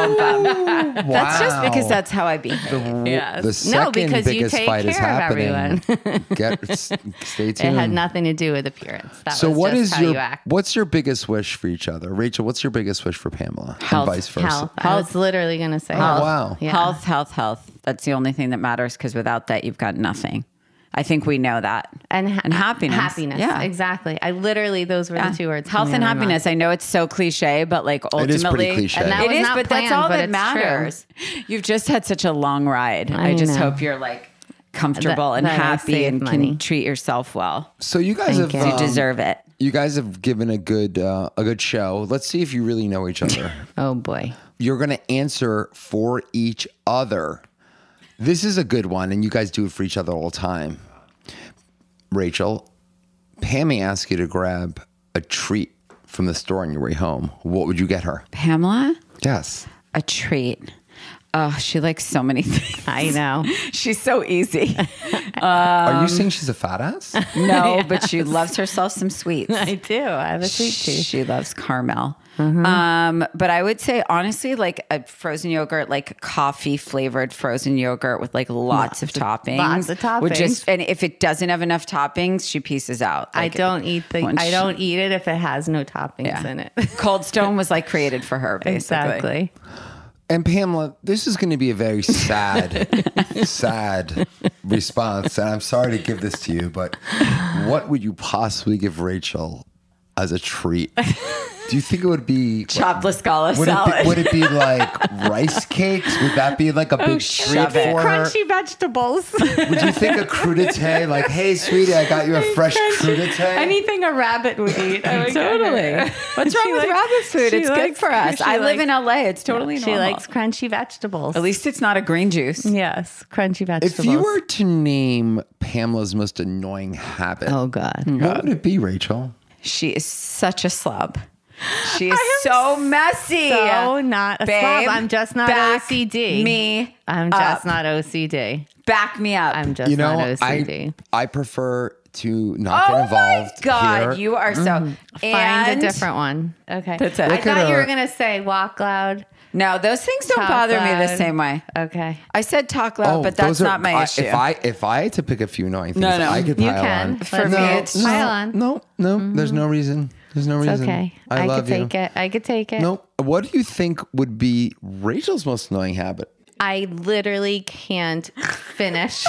That's just because that's how I behave. Yes. The second because you biggest take fight is care of happening. everyone. Stay tuned. It had nothing to do with appearance. That So was what just is how your you act. what's your biggest wish for each other? Rachel, what's your biggest wish for Pamela? Health. And vice versa. Health. I was literally going to say health. Wow. Yeah. Health. That's the only thing that matters because without that, you've got nothing. I think we know that. And happiness. Happiness. Yeah. Exactly. I literally, those were the two words. Health coming and out of my happiness. I know it's so cliche, but like ultimately, It is pretty cliche. And that it was is, not but planned, that's all but that it's matters. You've just had such a long ride. I I just know. hope you're like comfortable and that I happy save and money. can treat yourself well. So you guys have You deserve it. You guys have given a good show. Let's see if you really know each other. Oh boy. You're going to answer for each other. This is a good one, and you guys do it for each other all the time. Rachel, Pammy asked you to grab a treat from the store on your way home. What would you get her? Pamela, Yes. a treat. Oh, she likes so many things. I know. She's so easy. Are you saying she's a fat ass? No, but she loves herself some sweets. I do. I have a sweet tooth. She loves caramel. But I would say honestly, like a frozen yogurt, like coffee flavored frozen yogurt with like lots of toppings. Lots of Would toppings. and if it doesn't have enough toppings, she pieces out. I Like, don't eat I don't eat it if it has no toppings in it. Cold Stone was like created for her, basically. Exactly. And Pamela, this is going to be a very sad response. And I'm sorry to give this to you, but what would you possibly give Rachel as a treat? Do you think it would be Chopped Lascala salad. Would it be like rice cakes? Would that be like a big treat shove for it. her? Crunchy vegetables. Would you think a crudité? Like, hey, sweetie, I got you a fresh crudité. Anything a rabbit would eat. I would Totally. get her. What's wrong She with likes- rabbit food? she It's good likes- for us. she I live in likes- LA. It's totally She normal. likes crunchy vegetables. At least it's not a green juice. Yes, crunchy vegetables. If you were to name Pamela's most annoying habit, Oh God. what would it be, Rachel? She is such a slub. She is so messy. So not a Babe, slob. I'm just not back OCD. me I'm up. just not OCD. Back me up. I'm just You know, not OCD. I prefer to not get oh involved. my God, here. you are so. Find And- a different one. Okay. That's it. I Look at thought you her. were going to say walk loud. No, those things don't Talk bother me the loud. same way. Okay. I said talk loud, but that's those are- not my issue. If I had to pick a few annoying things, No, I could You pile can. on. For me, it's pile on. No, there's no reason. There's no It's reason. okay. I love could you. take it. I could take it. No. What do you think would be Rachel's most annoying habit? I literally can't finish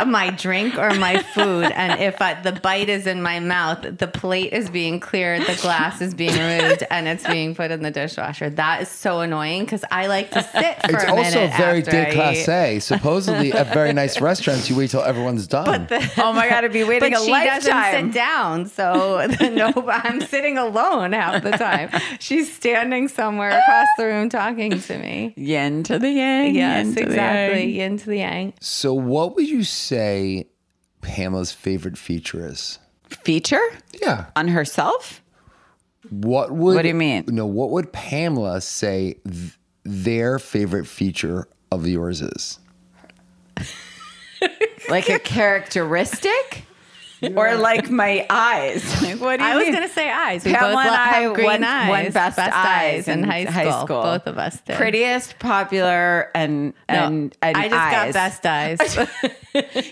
my drink or my food. And if the bite is in my mouth, the plate is being cleared, the glass is being removed, and it's being put in the dishwasher. That is so annoying because I like to sit for It's a minute also very after I eat. déclassé. Supposedly at very nice restaurants, you wait till everyone's done. oh my God, I'd be waiting But a she lifetime. doesn't sit down, so no, I'm sitting alone half the time. She's standing somewhere across the room talking to me. Yin to the yang. Yes, yin to the exactly. yang. Yin to the yang. So what would you say Pamela's favorite feature is? Feature Yeah. on herself? What do you mean? No, what would Pamela say their favorite feature of yours is? Like a characteristic? Or like my eyes? Like, what do you I was mean? going to say eyes. We Pamela both and I have green won eyes. best eyes in high school. Both of us did. Prettiest, popular, and I just eyes. got best eyes.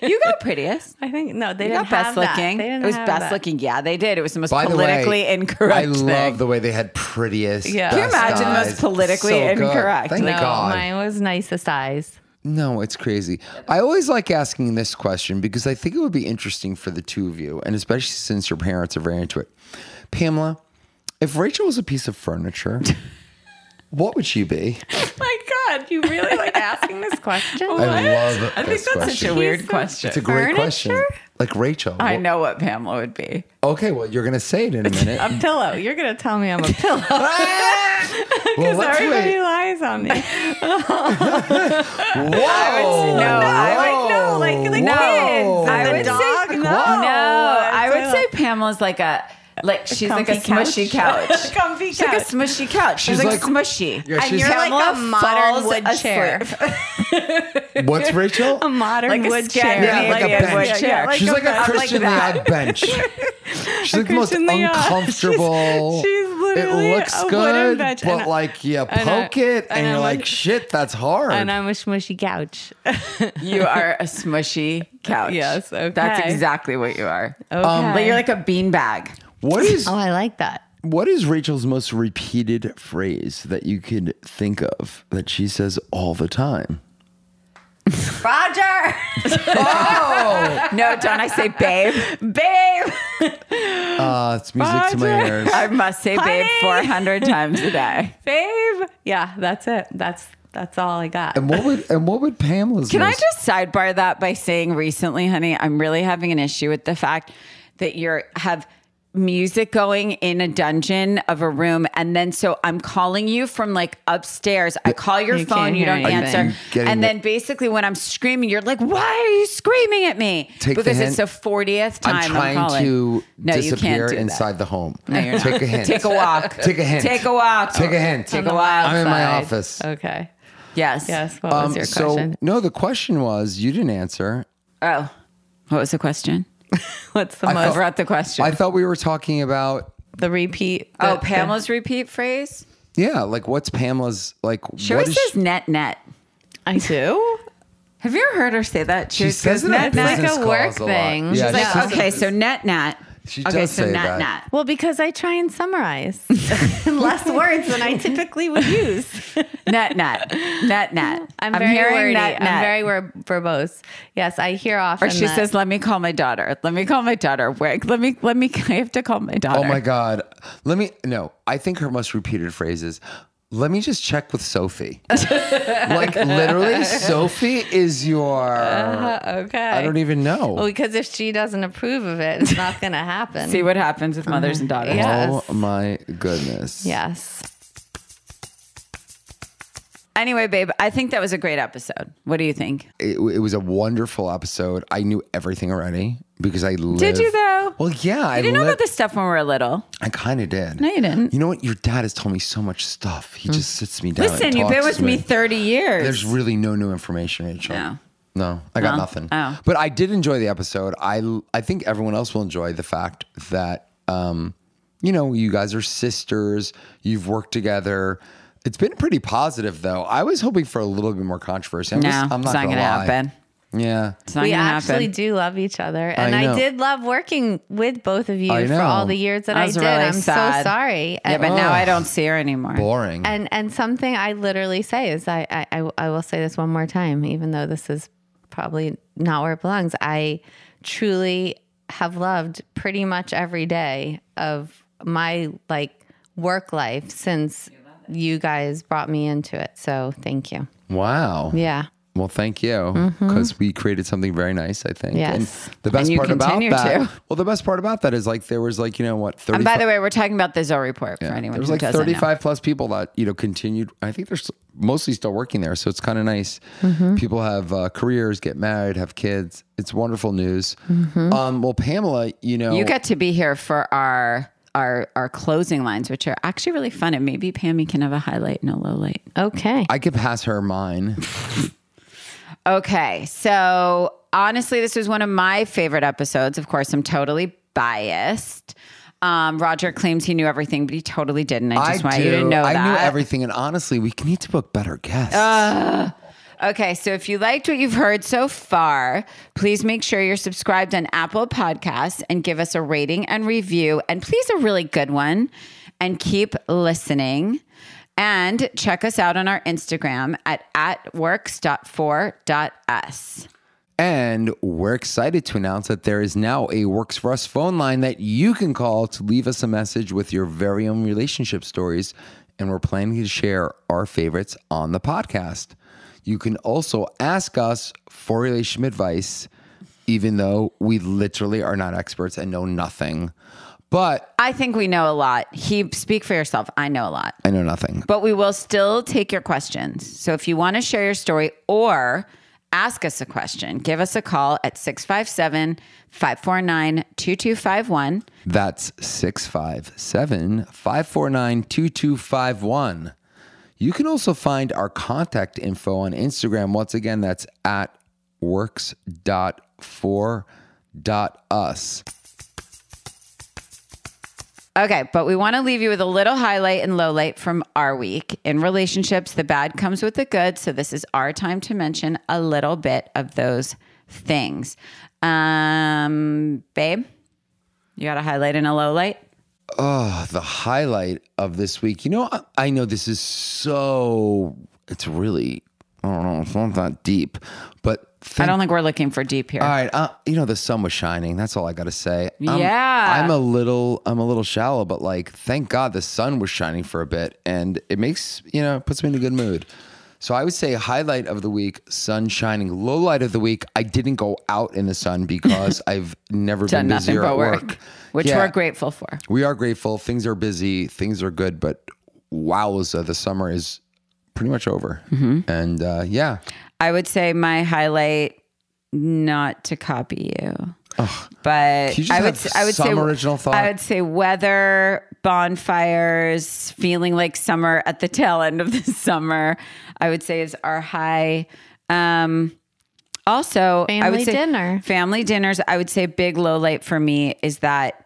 You got prettiest. I think they You didn't got have best that. looking. They didn't It was have best that. looking. Yeah, they did. It was the most By the politically way, incorrect I thing. love the way they had prettiest. Yeah. Can you best imagine the most eyes. politically So good. incorrect? Thank No, God. mine was nicest eyes. No, it's crazy. I always like asking this question because I think it would be interesting for the two of you, and especially since your parents are very into it. Pamela, if Rachel was a piece of furniture, what would she be? My God, God, you really like asking this question? I love I think this that's question. such a weird question. It's a great question. Like Rachel. I know what Pamela would be. Okay, well, you're going to say it in a minute. A pillow. You're going to tell me I'm a pillow. Well, let's Everybody wait. lies on me. Whoa. Like Whoa. kids. I And would the dog. say No. I would say Pamela's like she's like a comfy couch. smushy couch. Comfy She's like a couch. smushy couch. She's like smushy. Yeah, And she's you're like Pamela a modern falls wood chair. What's Rachel? A modern Like a wood chair. Scandinavian like a wood bench. chair. She's like a Christian Leog bench. She's like the most Christian Leog. uncomfortable. She's literally It looks a wooden good, bench. but And like you and poke it and and you're I'm like, like- shit, that's hard. And I'm a smushy couch. You are a smushy couch. Yes, okay. That's exactly what you are. Okay. But you're like a beanbag. What is Oh, I like that. what is Rachel's most repeated phrase that you could think of that she says all the time? Rodger. Oh no! Don't I say babe? Babe. It's music to my ears. I must say babe Honey. 400 times a day. Babe. Yeah, that's it. That's all I got. And what would Pamela's Can I most- just sidebar that by saying recently, honey, I'm really having an issue with the fact that you have music going in a dungeon of a room, and then so I'm calling you from like upstairs. I call your You phone, can't you hear don't anything. answer, Getting and the- then basically when I'm screaming, you're like, "Why are you screaming at me?" Take the because hint. it's the 40th time I'm trying calling. to No, you disappear can't do inside that. the home. No, you're not. Take a hint. Take a walk. Take a hint. Take a walk. Take a hint. Take a walk. I'm in my Outside. office. Okay. Yes. Yes. What was your So question? no, the question was you didn't answer. Oh, what was the question? What's the I most thought- Forgot the question. I thought we were talking about the repeat? Pamela's repeat phrase. yeah, like what's Pamela's like? She what always is says net net. I do. Have you ever heard her say that? She always says goes, it on It's like business a work calls lot. thing. Yeah, She's she like, says it- okay, so net net. She Okay, does so say net that. net. Well, because I try and summarize less words than I typically would use. Net net. Net net. I'm very hearing wordy. net net. I'm very verbose. Yes, I hear often. Or she that- says, "Let me call my daughter. Let me call my daughter. Wait, let me. I have to call my daughter." Oh my God. No, I think her most repeated phrase is, let me just check with Sophie. Like literally, Sophie is your, Okay. I don't even know. Well, because if she doesn't approve of it, it's not going to happen. See what happens with mothers and daughters. Yeah. Oh my goodness. Yes. Anyway, babe, I think that was a great episode. What do you think? It was a wonderful episode. I knew everything already because I lived. Did you though? Well, yeah. You didn't know about this stuff when we were little. I kind of did. No, you didn't. You know what? Your dad has told me so much stuff. He just sits me down. Listen, and you've been talks with to me 30 years. There's really no new information, Rachel. No, I got No? nothing. Oh. But I did enjoy the episode. I think everyone else will enjoy the fact that, you guys are sisters. You've worked together. It's been pretty positive, though. I was hoping for a little bit more controversy. I'm No, not it's not going going to to lie. happen. Yeah. It's not We going to actually happen. do love each other. And I I, know. did love working with both of you I for know. all the years that I I was did. really I'm sad. so sorry. Yeah, And, but now I don't see her anymore. Boring. and something I literally say is I will say this one more time, even though this is probably not where it belongs. I truly have loved pretty much every day of my work life since you guys brought me into it. So thank you. Wow. Yeah. Well, thank you, because we created something very nice, I think. Yes. And the best And you part about continue that, to. well, the best part about that is there was 30. And by the way, we're talking about the Zoe report for Yeah. anyone There was who doesn't 35 plus people that, continued. I think they're mostly still working there. So it's kind of nice. People have careers, get married, have kids. It's wonderful news. Well, Pamela, know. You get to be here for our closing lines, which are actually really fun. And maybe Pammy can have a highlight and a low light. Okay. I could pass her mine. Okay. So honestly, this was one of my favorite episodes. Of course, I'm totally biased. Rodger claims he knew everything, but he totally didn't. I just want you to know that. I knew everything. And honestly, we need to book better guests. Okay, so if you liked what you've heard so far, please make sure you're subscribed on Apple Podcasts and give us a rating and review, and please a really good one, and keep listening. And check us out on our Instagram at works.for.us. And we're excited to announce that there is now a Works For Us phone line that you can call to leave us a message with your very own relationship stories and we're planning to share our favorites on the podcast. You can also ask us for relationship advice, even though we literally are not experts and know nothing. But I think we know a lot. Speak for yourself. I know a lot. I know nothing. But we will still take your questions. So if you want to share your story or ask us a question, give us a call at 657-549-2251. That's 657-549-2251. You can also find our contact info on Instagram. Once again, that's at works.for.us. Okay, but we want to leave you with a little highlight and low light from our week. In relationships, the bad comes with the good. So this is our time to mention a little bit of those things. Babe, you got a highlight and a low light? Oh, the highlight of this week. You know, I know this is it's really, I don't know, it's not that deep, but I don't think we're looking for deep here. All right, the sun was shining. That's all I got to say. Yeah. I'm a little shallow, but like, thank God the sun was shining for a bit, and it makes, puts me in a good mood. So I would say highlight of the week, sun shining. Low light of the week, I didn't go out in the sun because I've never been busier at work. Which we're grateful for. We are grateful. Things are busy. Things are good, but wowza, the summer is pretty much over. Mm-hmm. And yeah. I would say my highlight, not to copy you, but I would say original thought. I would say weather, bonfires, feeling like summer at the tail end of the summer, I would say is our high. Also, I would say family dinners. I would say a big low light for me is that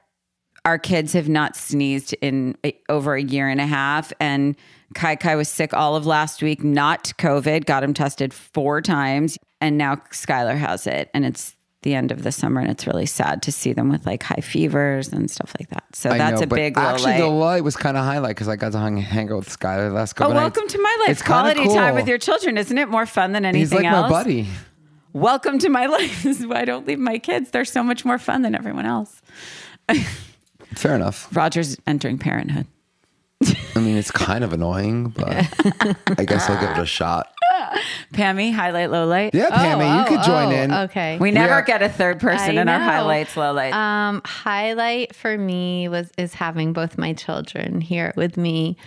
our kids have not sneezed in over a year and a half, and Kai was sick all of last week, not COVID, got him tested 4 times. And now Skylar has it. And it's the end of the summer. And it's really sad to see them with like high fevers and stuff like that. So that's a big low light. Actually, the low light was kind of highlight because I got to hang out with Skylar the last couple nights. Welcome to my life. It's quality time with your children. Isn't it more fun than anything else? He's like my buddy. Welcome to my life. This is why I don't leave my kids. They're so much more fun than everyone else. Fair enough. Rodger's entering parenthood. I mean, it's kind of annoying, but I guess I'll give it a shot. Pammy, highlight, low light. Yeah, Pammy, you could join in. Okay. We never get a third person in our highlights, low light. Highlight for me is having both my children here with me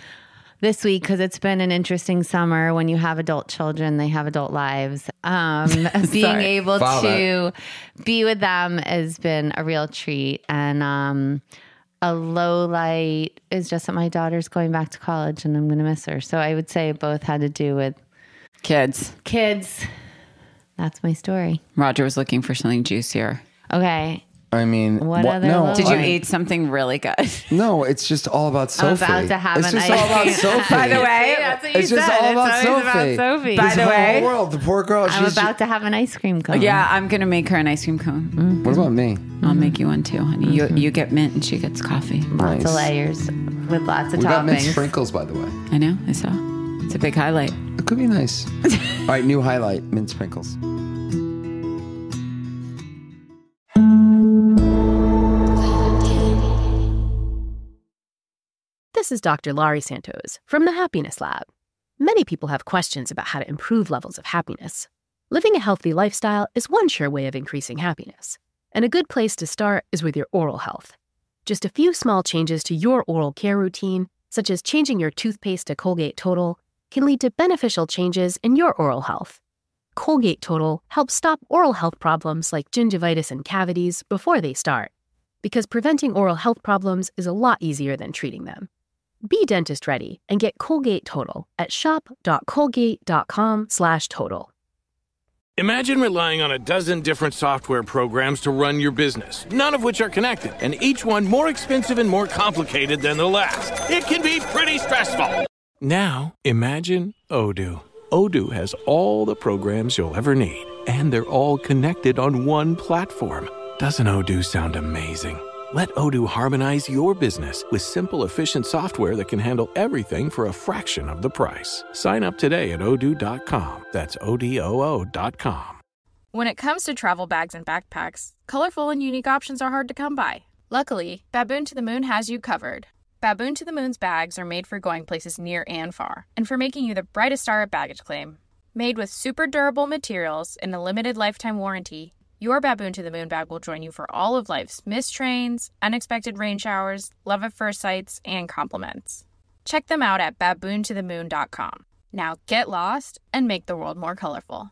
this week because it's been an interesting summer. When you have adult children, they have adult lives. Being able to be with them has been a real treat. And a low light is just that my daughter's going back to college and I'm going to miss her. So I would say both had to do with kids. That's my story. Rodger was looking for something juicier. Okay. I mean, did you eat something really good? No, it's just all about Sophie. I'm about to have it's an just ice all about cream. Sophie. By the way, that's what you it's said. just all about Sophie. By the way, whole world, the poor girl. I'm about to have an ice cream cone. Yeah, I'm going to make her an ice cream cone. Mm-hmm. What about me? I'll make you one too, honey. You get mint and she gets coffee. Lots of layers with lots of toppings. We got mint sprinkles, by the way. I know, I saw. It's a big highlight. It could be nice. All right, new highlight, mint sprinkles. This is Dr. Laurie Santos from the Happiness Lab. Many people have questions about how to improve levels of happiness. Living a healthy lifestyle is one sure way of increasing happiness. And a good place to start is with your oral health. Just a few small changes to your oral care routine, such as changing your toothpaste to Colgate Total, can lead to beneficial changes in your oral health. Colgate Total helps stop oral health problems like gingivitis and cavities before they start, because preventing oral health problems is a lot easier than treating them. Be dentist ready and get Colgate Total at shop.colgate.com/total. Imagine relying on a dozen different software programs to run your business, none of which are connected, and each one more expensive and more complicated than the last. It can be pretty stressful. Now, imagine Odoo. Odoo has all the programs you'll ever need, and they're all connected on one platform. Doesn't Odoo sound amazing? Let Odoo harmonize your business with simple, efficient software that can handle everything for a fraction of the price. Sign up today at odoo.com. That's ODOO.com. When it comes to travel bags and backpacks, colorful and unique options are hard to come by. Luckily, Baboon to the Moon has you covered. Baboon to the Moon's bags are made for going places near and far, and for making you the brightest star at baggage claim. Made with super durable materials and a limited lifetime warranty, your Baboon to the Moon bag will join you for all of life's missed trains, unexpected rain showers, love at first sights, and compliments. Check them out at baboontothemoon.com. Now get lost and make the world more colorful.